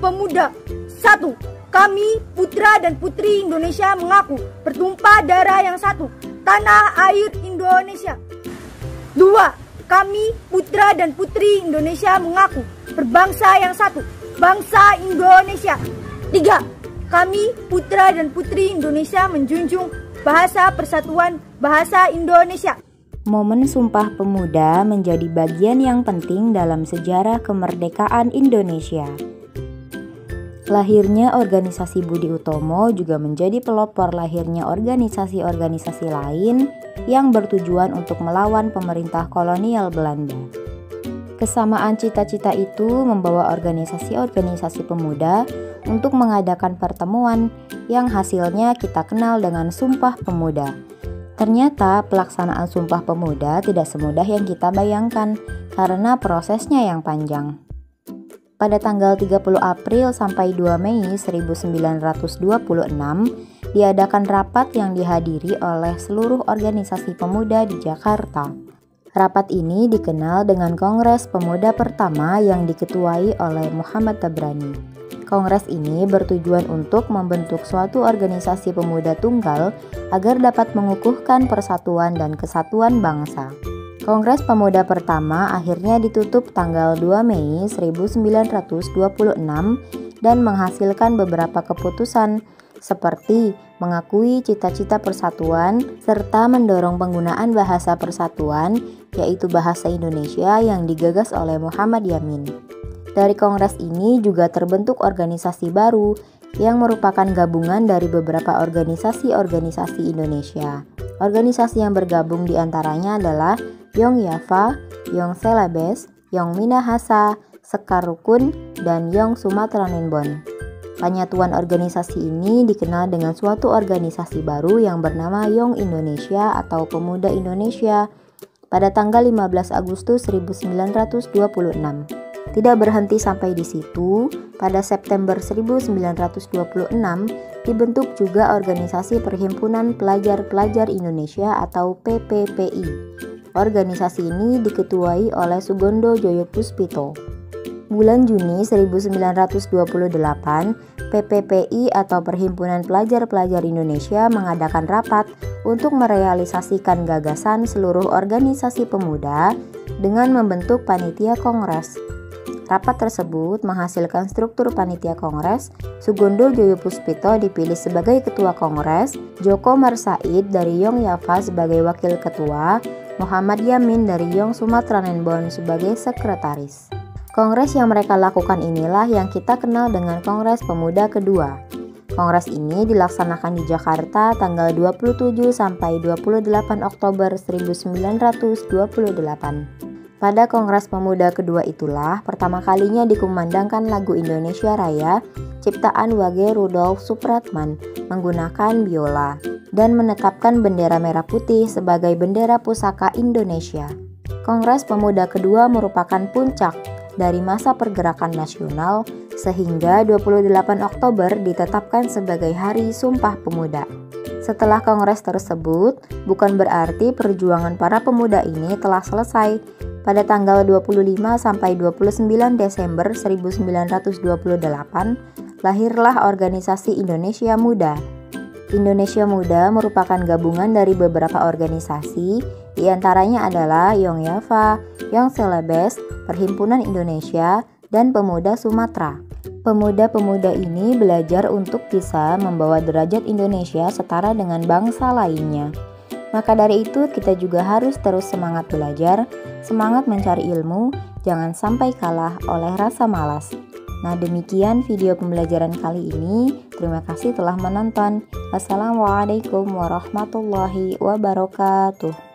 Pemuda. 1. Kami, putra dan putri Indonesia, mengaku bertumpah darah yang satu, tanah air Indonesia. 2. Kami, putra dan putri Indonesia, mengaku berbangsa yang satu, bangsa Indonesia. 3. Kami, putra dan putri Indonesia, menjunjung bahasa persatuan bahasa Indonesia. Momen Sumpah Pemuda menjadi bagian yang penting dalam sejarah kemerdekaan Indonesia. Lahirnya organisasi Budi Utomo juga menjadi pelopor lahirnya organisasi-organisasi lain yang bertujuan untuk melawan pemerintah kolonial Belanda. Kesamaan cita-cita itu membawa organisasi-organisasi pemuda untuk mengadakan pertemuan yang hasilnya kita kenal dengan Sumpah Pemuda. Ternyata pelaksanaan Sumpah Pemuda tidak semudah yang kita bayangkan karena prosesnya yang panjang. Pada tanggal 30 April sampai 2 Mei 1926 diadakan rapat yang dihadiri oleh seluruh organisasi pemuda di Jakarta. Rapat ini dikenal dengan Kongres Pemuda pertama yang diketuai oleh Muhammad Tabrani. Kongres ini bertujuan untuk membentuk suatu organisasi pemuda tunggal agar dapat mengukuhkan persatuan dan kesatuan bangsa. Kongres Pemuda pertama akhirnya ditutup tanggal 2 Mei 1926 dan menghasilkan beberapa keputusan seperti mengakui cita-cita persatuan serta mendorong penggunaan bahasa persatuan yaitu bahasa Indonesia yang digagas oleh Muhammad Yamin. Dari kongres ini juga terbentuk organisasi baru yang merupakan gabungan dari beberapa organisasi-organisasi Indonesia. Organisasi yang bergabung diantaranya adalah Yong Yafa, Yong Celebes, Yong Minahasa, Sekar Rukun, dan Yong Sumatranenbon. Penyatuan organisasi ini dikenal dengan suatu organisasi baru yang bernama Yong Indonesia atau Pemuda Indonesia pada tanggal 15 Agustus 1926. Tidak berhenti sampai di situ, pada September 1926 dibentuk juga organisasi Perhimpunan Pelajar-Pelajar Indonesia atau PPPI. Organisasi ini diketuai oleh Sugondo Joyopuspito. Bulan Juni 1928, PPPI atau Perhimpunan Pelajar-Pelajar Indonesia mengadakan rapat untuk merealisasikan gagasan seluruh organisasi pemuda dengan membentuk panitia kongres. Rapat tersebut menghasilkan struktur panitia kongres. Sugondo Joyopuspito dipilih sebagai ketua kongres, Joko Marsaid dari Yong Yafa sebagai wakil ketua, Muhammad Yamin dari Yong Sumatranenbon sebagai sekretaris. Kongres yang mereka lakukan inilah yang kita kenal dengan Kongres Pemuda kedua. Kongres ini dilaksanakan di Jakarta tanggal 27 sampai 28 Oktober 1928. Pada Kongres Pemuda kedua itulah pertama kalinya dikumandangkan lagu Indonesia Raya ciptaan Wage Rudolf Supratman menggunakan biola dan menetapkan bendera merah putih sebagai bendera pusaka Indonesia. Kongres Pemuda kedua merupakan puncak dari masa pergerakan nasional sehingga 28 Oktober ditetapkan sebagai Hari Sumpah Pemuda. Setelah kongres tersebut, bukan berarti perjuangan para pemuda ini telah selesai. Pada tanggal 25 sampai 29 Desember 1928, lahirlah organisasi Indonesia Muda. Indonesia Muda merupakan gabungan dari beberapa organisasi, diantaranya adalah Yong Yafa, Yong Celebes, Perhimpunan Indonesia, dan Pemuda Sumatera. Pemuda-pemuda ini belajar untuk bisa membawa derajat Indonesia setara dengan bangsa lainnya. Maka dari itu kita juga harus terus semangat belajar, semangat mencari ilmu, jangan sampai kalah oleh rasa malas. Nah, demikian video pembelajaran kali ini. Terima kasih telah menonton. Wassalamualaikum warahmatullahi wabarakatuh.